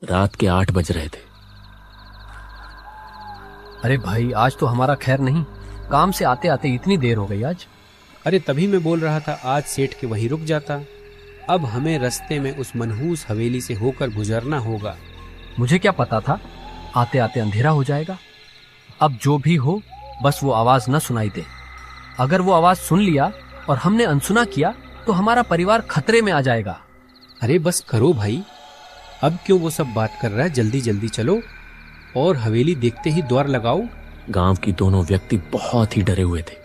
रात के 8 बज रहे थे। अरे भाई, आज तो हमारा खैर नहीं। काम से आते आते इतनी देर हो गई आज। अरे तभी मैं बोल रहा था आज सेठ के वहीं रुक जाता। अब हमें रास्ते में उस मनहूस हवेली से होकर गुजरना होगा। मुझे क्या पता था आते आते अंधेरा हो जाएगा। अब जो भी हो, बस वो आवाज न सुनाई दे। अगर वो आवाज सुन लिया और हमने अनसुना किया तो हमारा परिवार खतरे में आ जाएगा। अरे बस करो भाई, अब क्यों वो सब बात कर रहा है। जल्दी जल्दी चलो और हवेली देखते ही द्वार लगाओ। गांव की दोनों व्यक्ति बहुत ही डरे हुए थे।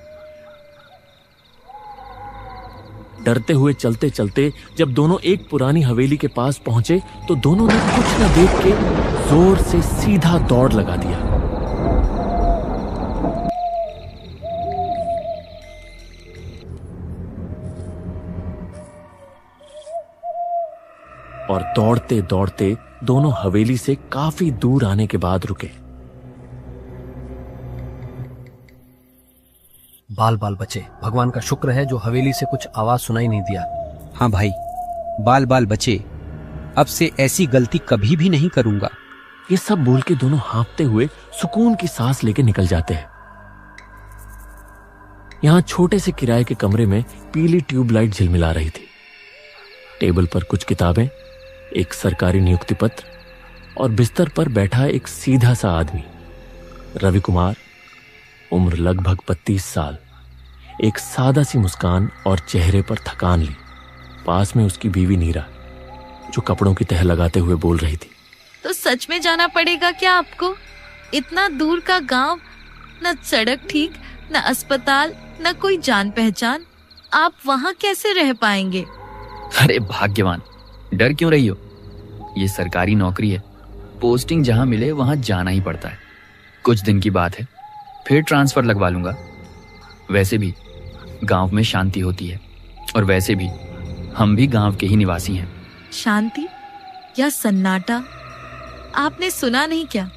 डरते हुए चलते चलते जब दोनों एक पुरानी हवेली के पास पहुंचे तो दोनों ने कुछ न देख के जोर से सीधा दौड़ लगा दिया। और दौड़ते दौड़ते दोनों हवेली से काफी दूर आने के बाद रुके। बाल बाल बचे। भगवान का शुक्र है जो हवेली से कुछ आवाज सुनाई नहीं दिया। हाँ भाई, बाल बाल बचे। अब से ऐसी गलती कभी भी नहीं करूंगा। ये सब बोल के दोनों हाँफते हुए सुकून की सांस लेके निकल जाते हैं। यहां छोटे से किराए के कमरे में पीली ट्यूबलाइट झिलमिला रही थी। टेबल पर कुछ किताबें, एक सरकारी नियुक्ति पत्र और बिस्तर पर बैठा एक सीधा सा आदमी, रवि कुमार, उम्र लगभग 32 साल। एक सादा सी मुस्कान और चेहरे पर थकान ली। पास में उसकी बीवी नीरा, जो कपड़ों की तह लगाते हुए बोल रही थी। तो सच में जाना पड़ेगा क्या आपको? इतना दूर का गांव, न सड़क ठीक, न अस्पताल, न कोई जान पहचान। आप वहाँ कैसे रह पाएंगे? अरे भाग्यवान, डर क्यों रही हो? ये सरकारी नौकरी है, पोस्टिंग जहाँ मिले वहाँ जाना ही पड़ता है। कुछ दिन की बात है, फिर ट्रांसफर लगवा लूंगा। वैसे भी गांव में शांति होती है और वैसे भी हम भी गांव के ही निवासी हैं। शांति या सन्नाटा? आपने सुना नहीं क्या?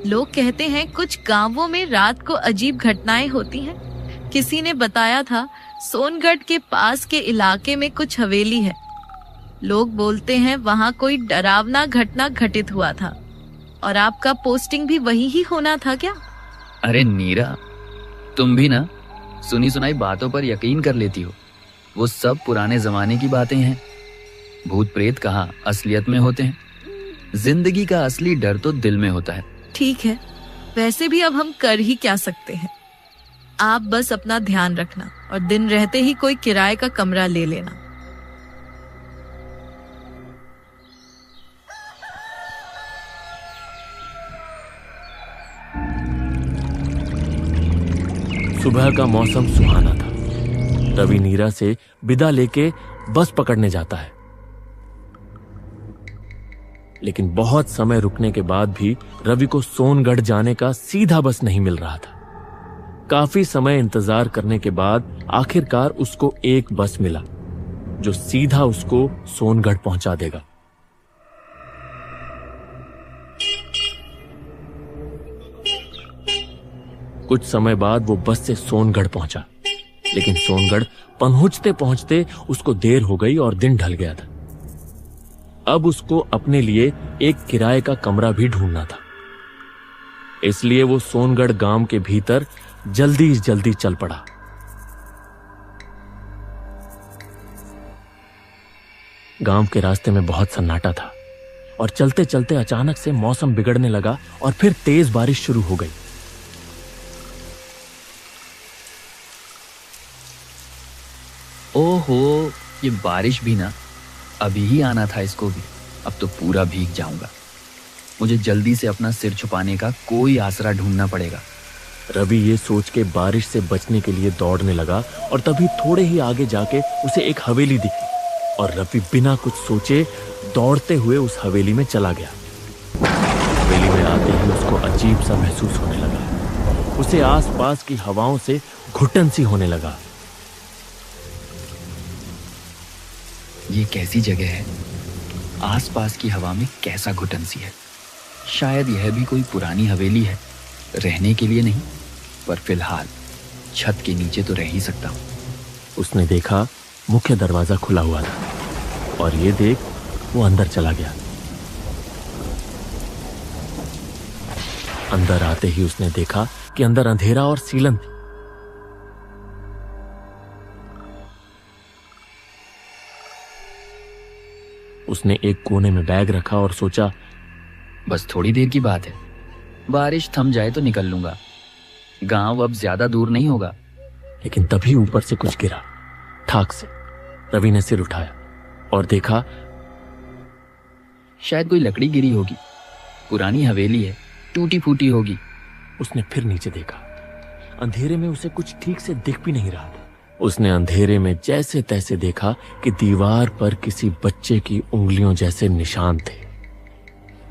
लोग कहते हैं कुछ गांवों में रात को अजीब घटनाएं होती हैं। किसी ने बताया था सोनगढ़ के पास के इलाके में कुछ हवेली है। लोग बोलते हैं वहां कोई डरावना घटना घटित हुआ था। और आपका पोस्टिंग भी वही ही होना था क्या? अरे नीरा, तुम भी ना सुनी सुनाई बातों पर यकीन कर लेती हो। वो सब पुराने जमाने की बातें हैं। भूत प्रेत कहाँ असलियत में होते हैं। जिंदगी का असली डर तो दिल में होता है। ठीक है, वैसे भी अब हम कर ही क्या सकते हैं। आप बस अपना ध्यान रखना और दिन रहते ही कोई किराए का कमरा ले लेना। सुबह का मौसम सुहाना था। रवि नीरा से विदा लेके बस पकड़ने जाता है, लेकिन बहुत समय रुकने के बाद भी रवि को सोनगढ़ जाने का सीधा बस नहीं मिल रहा था। काफी समय इंतजार करने के बाद आखिरकार उसको एक बस मिला जो सीधा उसको सोनगढ़ पहुंचा देगा। कुछ समय बाद वो बस से सोनगढ़ पहुंचा, लेकिन सोनगढ़ पहुंचते पहुंचते उसको देर हो गई और दिन ढल गया था। अब उसको अपने लिए एक किराए का कमरा भी ढूंढना था। इसलिए वो सोनगढ़ गांव के भीतर जल्दी जल्दी चल पड़ा। गांव के रास्ते में बहुत सन्नाटा था और चलते चलते अचानक से मौसम बिगड़ने लगा और फिर तेज बारिश शुरू हो गई। ओहो, ये बारिश भी ना अभी ही आना था इसको भी। अब तो पूरा भीग जाऊंगा। मुझे जल्दी से अपना सिर छुपाने का कोई आसरा ढूंढना पड़ेगा। रवि ये सोच के बारिश से बचने के लिए दौड़ने लगा और तभी थोड़े ही आगे जाके उसे एक हवेली दिखी और रवि बिना कुछ सोचे दौड़ते हुए उस हवेली में चला गया। हवेली में आते ही उसको अजीब सा महसूस होने लगा। उसे आसपास की हवाओं से घुटन सी होने लगा। ये कैसी जगह है? आसपास की हवा में कैसा घुटन सी है। शायद यह भी कोई पुरानी हवेली है, रहने के लिए नहीं, पर फिलहाल छत के नीचे तो रह ही सकता हूँ। उसने देखा मुख्य दरवाजा खुला हुआ था और ये देख वो अंदर चला गया। अंदर आते ही उसने देखा कि अंदर अंधेरा और सीलन थी। उसने एक कोने में बैग रखा और सोचा, बस थोड़ी देर की बात है, बारिश थम जाए तो निकल लूंगा, गांव अब ज्यादा दूर नहीं होगा। लेकिन तभी ऊपर से कुछ गिरा, ठाक से। रवि ने सिर उठाया और देखा शायद कोई लकड़ी गिरी होगी, पुरानी हवेली है, टूटी फूटी होगी। उसने फिर नीचे देखा। अंधेरे में उसे कुछ ठीक से दिख भी नहीं रहा था। उसने अंधेरे में जैसे तैसे देखा कि दीवार पर किसी बच्चे की उंगलियों जैसे निशान थे,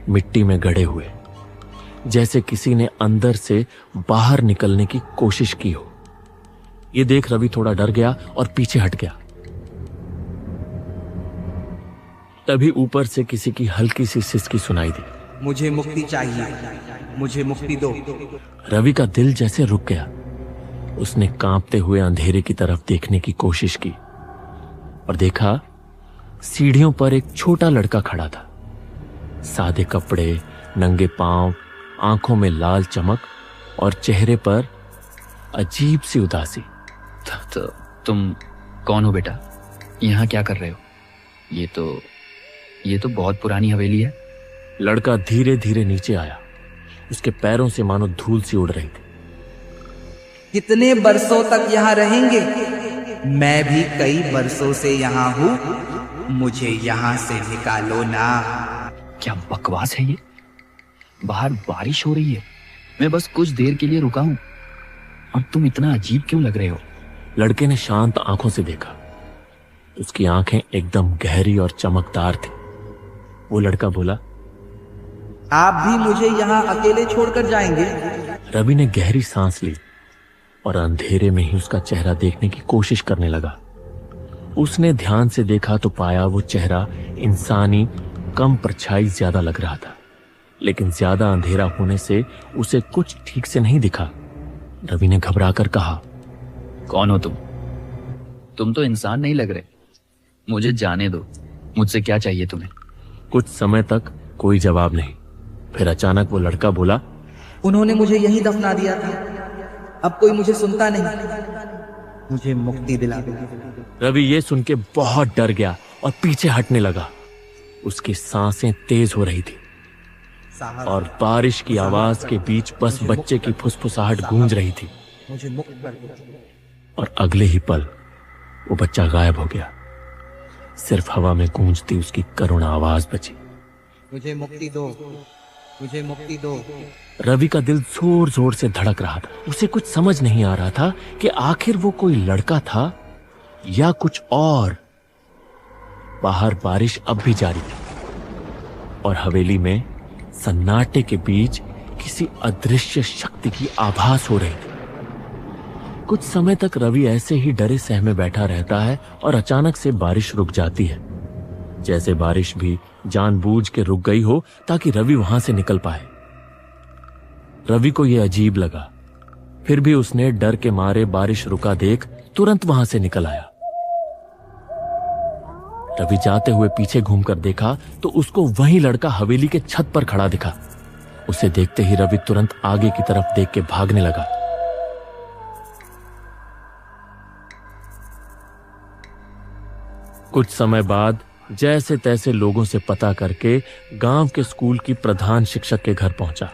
मिट्टी में गड़े हुए, जैसे किसी ने अंदर से बाहर निकलने की कोशिश की हो। यह देख रवि थोड़ा डर गया और पीछे हट गया। तभी ऊपर से किसी की हल्की सी सिसकी सुनाई दी। मुझे मुक्ति चाहिए, मुझे मुक्ति दो। रवि का दिल जैसे रुक गया। उसने कांपते हुए अंधेरे की तरफ देखने की कोशिश की और देखा सीढ़ियों पर एक छोटा लड़का खड़ा था। सादे कपड़े, नंगे पांव, आंखों में लाल चमक और चेहरे पर अजीब सी उदासी। तो तुम कौन हो बेटा? यहाँ क्या कर रहे हो? ये तो बहुत पुरानी हवेली है। लड़का धीरे धीरे नीचे आया। उसके पैरों से मानो धूल सी उड़ रही थी। कितने बरसों तक यहाँ रहेंगे? मैं भी कई बरसों से यहाँ हूँ, मुझे यहाँ से निकालो ना। क्या बकवास है ये? बाहर बारिश हो रही है, मैं बस कुछ देर के लिए रुका हूँ और तुम इतना अजीब क्यों लग रहे हो? लड़के ने शांत आंखों से देखा। उसकी आंखें एकदम गहरी और चमकदार थी। वो लड़का बोला, आप भी मुझे यहाँ अकेले छोड़कर जाएंगे? रवि ने गहरी सांस ली और अंधेरे में ही उसका चेहरा देखने की कोशिश करने लगा। उसने ध्यान से देखा तो पाया वो चेहरा इंसानी, कम परछाई ज्यादा लग रहा था, लेकिन ज्यादा अंधेरा होने से उसे कुछ ठीक से नहीं दिखा। रवि ने घबराकर कहा, कौन हो तुम? तुम तो इंसान नहीं लग रहे, मुझे जाने दो। मुझसे क्या चाहिए तुम्हें? कुछ समय तक कोई जवाब नहीं। फिर अचानक वो लड़का बोला, उन्होंने मुझे यहीं दफना दिया था, अब कोई मुझे सुनता नहीं, मुझे मुक्ति दिला दो। रवि ये सुन के बहुत डर गया और पीछे हटने लगा। उसकी सांसें तेज हो रही थी और बारिश की आवाज के बीच बस बच्चे की फुसफुसाहट गूंज रही थी। मुझे मुक्त कर दो। और अगले ही पल वो बच्चा गायब हो गया। सिर्फ हवा में गूंजती उसकी करुण आवाज बची, मुझे मुक्ति दो, मुझे मुक्ति दो। रवि का दिल जोर जोर से धड़क रहा था। उसे कुछ समझ नहीं आ रहा था कि आखिर वो कोई लड़का था या कुछ और। बाहर बारिश अब भी जारी थी और हवेली में सन्नाटे के बीच किसी अदृश्य शक्ति की आभास हो रही थी। कुछ समय तक रवि ऐसे ही डरे सहमे बैठा रहता है और अचानक से बारिश रुक जाती है, जैसे बारिश भी जानबूझ के रुक गई हो ताकि रवि वहां से निकल पाए। रवि को यह अजीब लगा, फिर भी उसने डर के मारे बारिश रुका देख तुरंत वहां से निकल आया। रवि जाते हुए पीछे घूमकर देखा तो उसको वही लड़का हवेली के छत पर खड़ा दिखा। उसे देखते ही रवि तुरंत आगे की तरफ देख के भागने लगा। कुछ समय बाद जैसे तैसे लोगों से पता करके गांव के स्कूल की प्रधान शिक्षक के घर पहुंचा।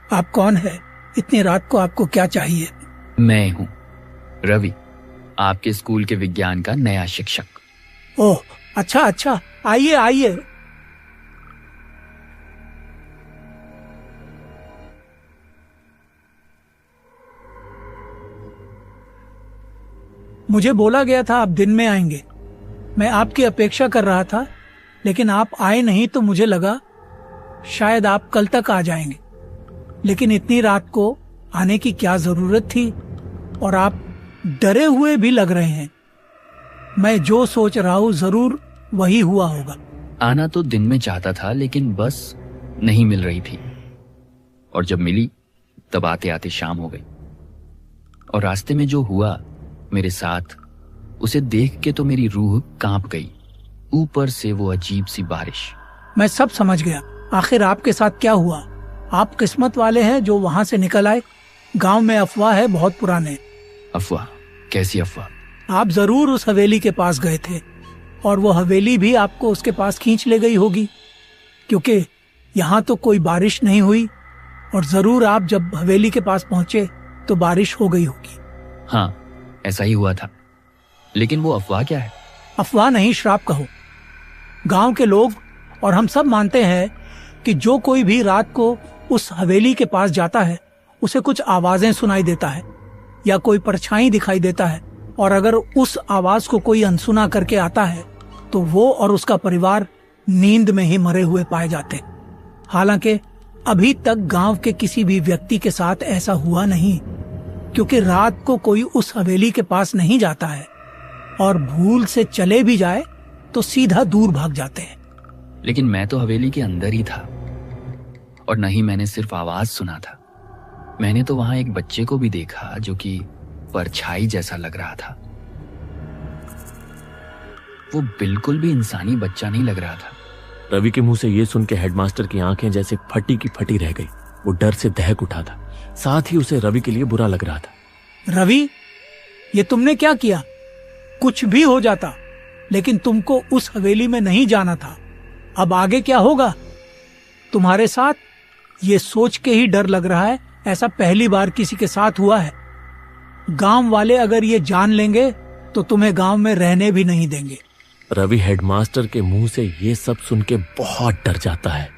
आप कौन है? इतनी रात को आपको क्या चाहिए? मैं हूँ रवि, आपके स्कूल के विज्ञान का नया शिक्षक। ओह, अच्छा अच्छा, आइए आइए। मुझे बोला गया था आप दिन में आएंगे। मैं आपकी अपेक्षा कर रहा था, लेकिन आप आए नहीं तो मुझे लगा शायद आप कल तक आ जाएंगे। लेकिन इतनी रात को आने की क्या जरूरत थी? और आप डरे हुए भी लग रहे हैं। मैं जो सोच रहा हूं जरूर वही हुआ होगा। आना तो दिन में चाहता था, लेकिन बस नहीं मिल रही थी, और जब मिली तब आते आते शाम हो गई। और रास्ते में जो हुआ मेरे साथ उसे देख के तो मेरी रूह कांप गई, ऊपर से वो अजीब सी बारिश। मैं सब समझ गया। आखिर आपके साथ क्या हुआ? आप किस्मत वाले हैं जो वहाँ से निकल आए। गांव में अफवाह है बहुत पुराने। अफवाह? कैसी अफवाह? आप जरूर उस हवेली के पास गए थे और वो हवेली भी आपको उसके पास खींच ले गई होगी, क्योंकि यहाँ तो कोई बारिश नहीं हुई और जरूर आप जब हवेली के पास पहुंचे तो बारिश हो गई होगी। हाँ, ऐसा ही हुआ था। लेकिन वो अफवाह क्या है? अफवाह नहीं, श्राप कहो। गांव के लोग और हम सब मानते हैं कि जो कोई भी रात को उस हवेली के पास जाता है उसे कुछ आवाजें सुनाई देता है या कोई परछाई दिखाई देता है, और अगर उस आवाज को कोई अनसुना करके आता है तो वो और उसका परिवार नींद में ही मरे हुए पाए जाते। हालांकि अभी तक गांव के किसी भी व्यक्ति के साथ ऐसा हुआ नहीं, क्योंकि रात को कोई उस हवेली के पास नहीं जाता है और भूल से चले भी जाए तो सीधा दूर भाग जाते हैं। लेकिन मैं तो हवेली के अंदर ही था और नहीं मैंने सिर्फ आवाज सुना था। मैंने तो वहां एक बच्चे को भी देखा जो कि परछाई जैसा लग रहा था। वो बिल्कुल भी इंसानी बच्चा नहीं लग रहा था। रवि के मुंह से ये सुन के हेडमास्टर की आंखें जैसे फटी की फटी रह गई। वो डर से दहक उठा था, साथ ही उसे रवि के लिए बुरा लग रहा था। रवि, ये तुमने क्या किया? कुछ भी हो जाता, लेकिन तुमको उस हवेली में नहीं जाना था। अब आगे क्या होगा तुम्हारे साथ, ये सोच के ही डर लग रहा है। ऐसा पहली बार किसी के साथ हुआ है। गांव वाले अगर ये जान लेंगे तो तुम्हें गांव में रहने भी नहीं देंगे। रवि हेडमास्टर के मुंह से ये सब सुन के बहुत डर जाता है।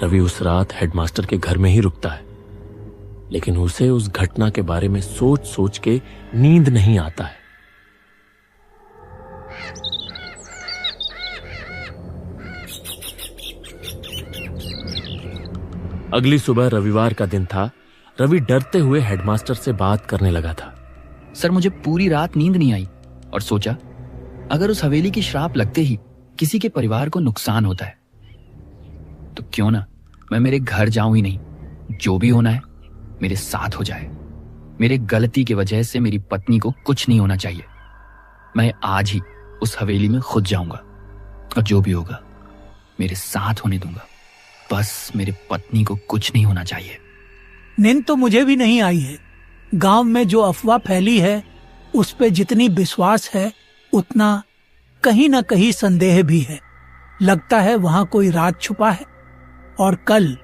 रवि उस रात हेडमास्टर के घर में ही रुकता है, लेकिन उसे उस घटना के बारे में सोच सोच के नींद नहीं आता है। अगली सुबह रविवार का दिन था। रवि डरते हुए हेडमास्टर से बात करने लगा था। सर, मुझे पूरी रात नींद नहीं आई और सोचा अगर उस हवेली की श्राप लगते ही किसी के परिवार को नुकसान होता है तो क्यों ना मैं मेरे घर जाऊं ही नहीं। जो भी होना है मेरे साथ हो जाए। मेरे गलती की वजह से मेरी पत्नी को कुछ नहीं होना चाहिए। मैं आज ही उस हवेली में खुद जाऊंगा और जो भी होगा मेरे साथ होने दूंगा। बस मेरे पत्नी को कुछ नहीं होना चाहिए। नींद तो मुझे भी नहीं आई है। गांव में जो अफवाह फैली है उस पे जितनी विश्वास है उतना कहीं ना कहीं संदेह भी है। लगता है वहां कोई राज छुपा है। और कल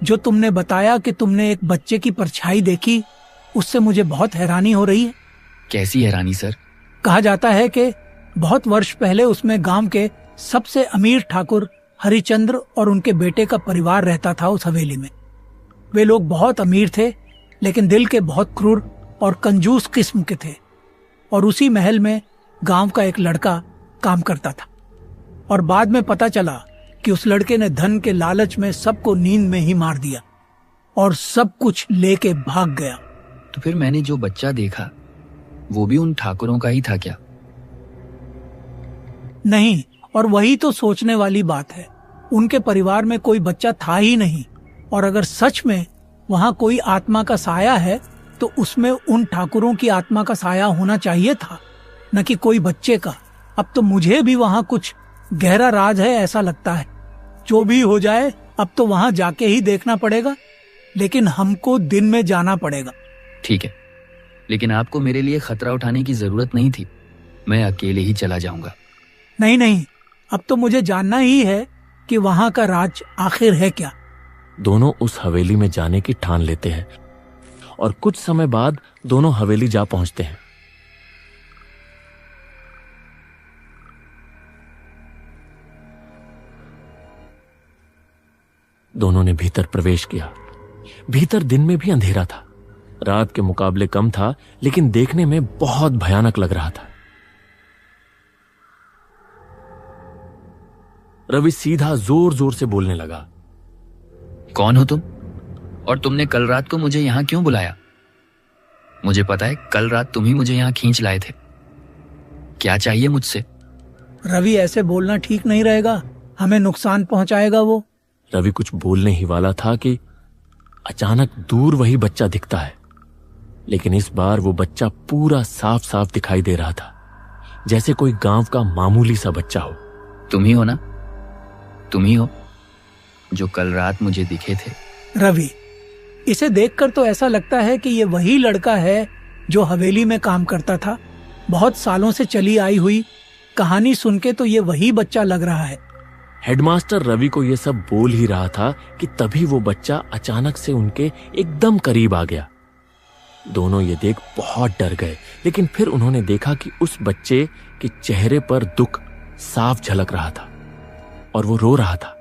जो तुमने बताया कि तुमने एक बच्चे की परछाई देखी, उससे मुझे बहुत हैरानी हो रही है। कैसी हैरानी सर? कहा जाता है कि बहुत वर्ष पहले उसमें गांव के सबसे अमीर ठाकुर हरिचंद्र और उनके बेटे का परिवार रहता था उस हवेली में। वे लोग बहुत अमीर थे, लेकिन दिल के बहुत क्रूर और कंजूस किस्म के थे। और उसी महल में गांव का एक लड़का काम करता था। और बाद में पता चला कि उस लड़के ने धन के लालच में सबको नींद में ही मार दिया और सब कुछ लेके भाग गया। तो फिर मैंने जो बच्चा देखा वो भी उन ठाकुरों का ही था क्या? नहीं, और वही तो सोचने वाली बात है। उनके परिवार में कोई बच्चा था ही नहीं। और अगर सच में वहां कोई आत्मा का साया है तो उसमें उन ठाकुरों की आत्मा का साया होना चाहिए था, न कि कोई बच्चे का। अब तो मुझे भी वहां कुछ गहरा राज है ऐसा लगता है। जो भी हो जाए अब तो वहां जाके ही देखना पड़ेगा, लेकिन हमको दिन में जाना पड़ेगा। ठीक है, लेकिन आपको मेरे लिए खतरा उठाने की जरूरत नहीं थी। मैं अकेले ही चला जाऊंगा। नहीं नहीं, अब तो मुझे जानना ही है कि वहां का राज आखिर है क्या। दोनों उस हवेली में जाने की ठान लेते हैं और कुछ समय बाद दोनों हवेली जा पहुंचते हैं। दोनों ने भीतर प्रवेश किया। भीतर दिन में भी अंधेरा था। रात के मुकाबले कम था, लेकिन देखने में बहुत भयानक लग रहा था। रवि सीधा जोर जोर से बोलने लगा। कौन हो तुम? और तुमने कल रात को मुझे यहां क्यों बुलाया? मुझे पता है कल रात तुम ही मुझे यहां खींच लाए थे। क्या चाहिए मुझसे? रवि, ऐसे बोलना ठीक नहीं रहेगा। हमें नुकसान पहुंचाएगा वो। रवि कुछ बोलने ही वाला था कि अचानक दूर वही बच्चा दिखता है, लेकिन इस बार वो बच्चा पूरा साफ साफ दिखाई दे रहा था, जैसे कोई गांव का मामूली सा बच्चा हो। तुम ही हो ना? तुम ही हो जो कल रात मुझे दिखे थे? रवि, इसे देखकर तो ऐसा लगता है कि ये वही लड़का है जो हवेली में काम करता था। बहुत सालों से चली आई हुई कहानी सुन के तो ये वही बच्चा लग रहा है। हेडमास्टर रवि को ये सब बोल ही रहा था कि तभी वो बच्चा अचानक से उनके एकदम करीब आ गया। दोनों ये देख बहुत डर गए, लेकिन फिर उन्होंने देखा कि उस बच्चे के चेहरे पर दुख साफ झलक रहा था और वो रो रहा था।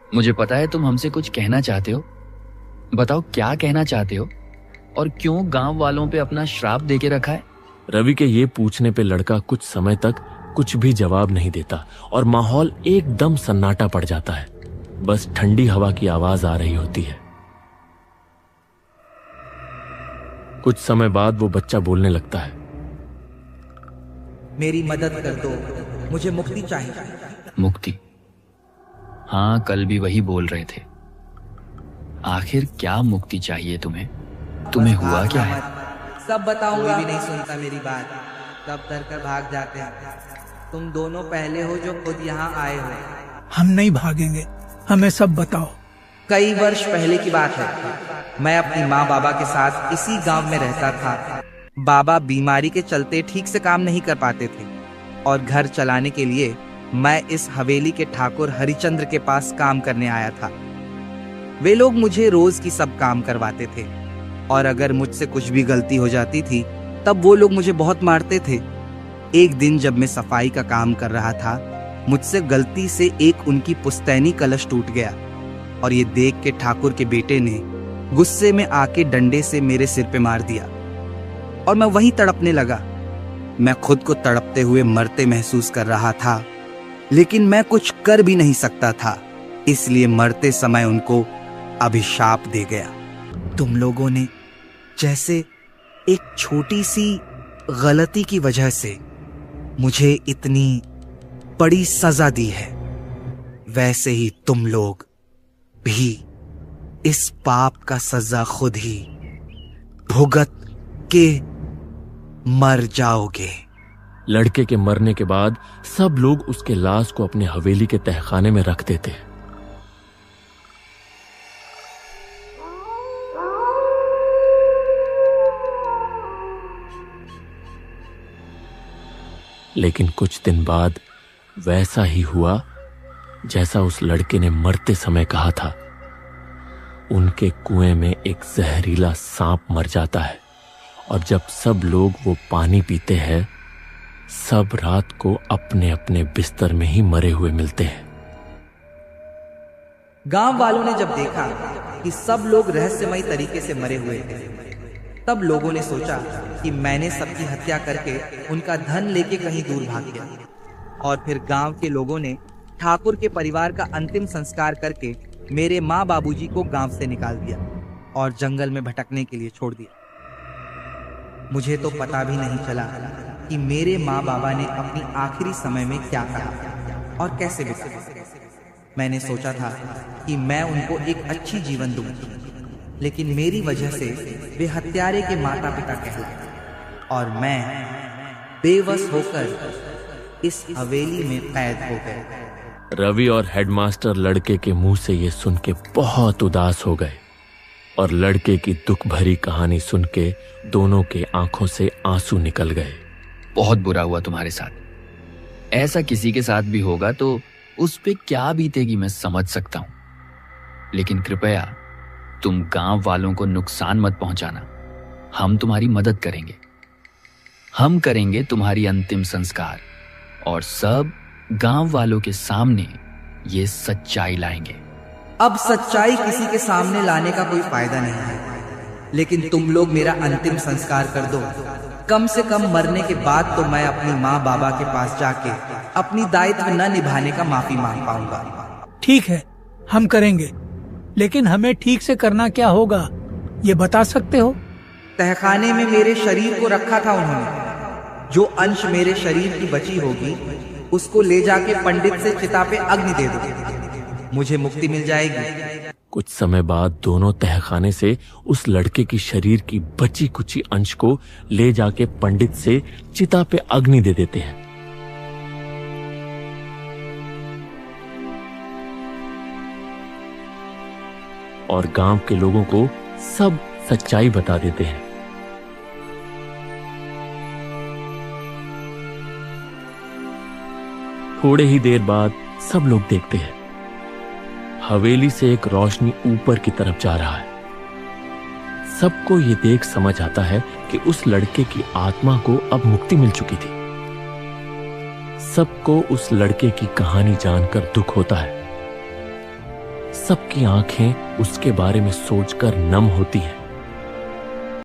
मुझे पता है तुम हमसे कुछ कहना चाहते हो। बताओ क्या कहना चाहते हो और क्यों गांव वालों पे अपना श्राप देके रखा है? रवि के ये पूछने पे लड़का कुछ समय तक कुछ भी जवाब नहीं देता और माहौल एकदम सन्नाटा पड़ जाता है। बस ठंडी हवा की आवाज आ रही होती है। कुछ समय बाद वो बच्चा बोलने लगता है, मेरी मदद कर दो, मुझे मुक्ति चाहिए। मुक्ति? हाँ, कल भी वही बोल रहे थे। आखिर क्या मुक्ति चाहिए तुम्हें? तुम्हें हुआ क्या है? सब बताऊंगा। कोई भी नहीं सुनता मेरी बात, सब डर कर भाग जाते हैं। तुम दोनों पहले हो जो खुद यहाँ आए हो। हम नहीं भागेंगे, हमें सब बताओ। कई वर्ष पहले की बात है। मैं अपनी माँ बाबा के साथ इसी गांव में रहता था। बाबा बीमारी के चलते ठीक से काम नहीं कर पाते थे और घर चलाने के लिए मैं इस हवेली के ठाकुर हरिचंद्र के पास काम करने आया था। वे लोग मुझे रोज की सब काम करवाते थे और अगर मुझसे कुछ भी गलती हो जाती थी तब वो लोग मुझे बहुत मारते थे। एक दिन जब मैं सफाई का काम कर रहा था, मुझसे गलती से एक उनकी पुस्तैनी कलश टूट गया और ये देख के ठाकुर के बेटे ने गुस्से में आके डंडे से मेरे सिर पे मार दिया और मैं वहीं तड़पने लगा। मैं खुद को तड़पते हुए मरते महसूस कर रहा था, लेकिन मैं कुछ कर भी नहीं सकता था, इसलिए मरते समय उनको अभिशाप दे गया। तुम लोगों ने जैसे एक छोटी सी गलती की वजह से मुझे इतनी बड़ी सजा दी है, वैसे ही तुम लोग भी इस पाप का सजा खुद ही भुगत के मर जाओगे। लड़के के मरने के बाद सब लोग उसके लाश को अपने हवेली के तहखाने में रख देते हैं। लेकिन कुछ दिन बाद वैसा ही हुआ जैसा उस लड़के ने मरते समय कहा था। उनके कुएं में एक जहरीला सांप मर जाता है और जब सब लोग वो पानी पीते हैं, सब रात को अपने अपने बिस्तर में ही मरे हुए मिलते हैं। गांव वालों ने जब देखा कि सब लोग रहस्यमयी तरीके से मरे हुए थे, तब लोगों ने सोचा कि मैंने सबकी हत्या करके उनका धन लेके कहीं दूर भाग गया। और फिर गांव के लोगों ने ठाकुर के परिवार का अंतिम संस्कार करके मेरे माँ बाबूजी को गांव से निकाल दिया और जंगल में भटकने के लिए छोड़ दिया। मुझे तो पता भी नहीं चला कि मेरे माँ बाबा ने अपनी आखिरी समय में क्या कहा और कैसे बिताया। मैंने सोचा था कि मैं उनको एक अच्छी जीवन दूंगी, लेकिन मेरी वजह से वे हत्यारे के माता पिता कहलाए और मैं बेबस होकर इस हवेली में कैद हो गए। रवि और हेडमास्टर लड़के के मुंह से ये सुन के बहुत उदास हो गए और लड़के की दुख भरी कहानी सुन के दोनों के आंखों से आंसू निकल गए। बहुत बुरा हुआ तुम्हारे साथ। ऐसा किसी के साथ भी होगा तो उस पे क्या बीतेगी मैं समझ सकता हूं, लेकिन कृपया तुम गांव वालों को नुकसान मत पहुंचाना। हम तुम्हारी मदद करेंगे। हम करेंगे तुम्हारी अंतिम संस्कार और सब गांव वालों के सामने ये सच्चाई लाएंगे। अब सच्चाई किसी के सामने लाने का कोई फायदा नहीं है, लेकिन तुम लोग मेरा अंतिम संस्कार कर दो। कम से कम मरने के बाद तो मैं अपनी माँ बाबा के पास जाके अपनी दायित्व न निभाने का माफी मांग पाऊंगा। ठीक है, हम करेंगे, लेकिन हमें ठीक से करना क्या होगा ये बता सकते हो? तहखाने में मेरे शरीर को रखा था उन्होंने। जो अंश मेरे शरीर की बची होगी उसको ले जाके पंडित से चिता पे अग्नि दे दो, मुझे मुक्ति मिल जाएगी। कुछ समय बाद दोनों तहखाने से उस लड़के की शरीर की बची कुची अंश को ले जाके पंडित से चिता पे अग्नि दे देते हैं। और गांव के लोगों को सब सच्चाई बता देते हैं। थोड़े ही देर बाद सब लोग देखते हैं हवेली से एक रोशनी ऊपर की तरफ जा रहा है। सबको ये देख समझ आता है कि उस लड़के की आत्मा को अब मुक्ति मिल चुकी थी। सबको उस लड़के की कहानी जानकर दुख होता है। सबकी आंखें उसके बारे में सोचकर नम होती हैं।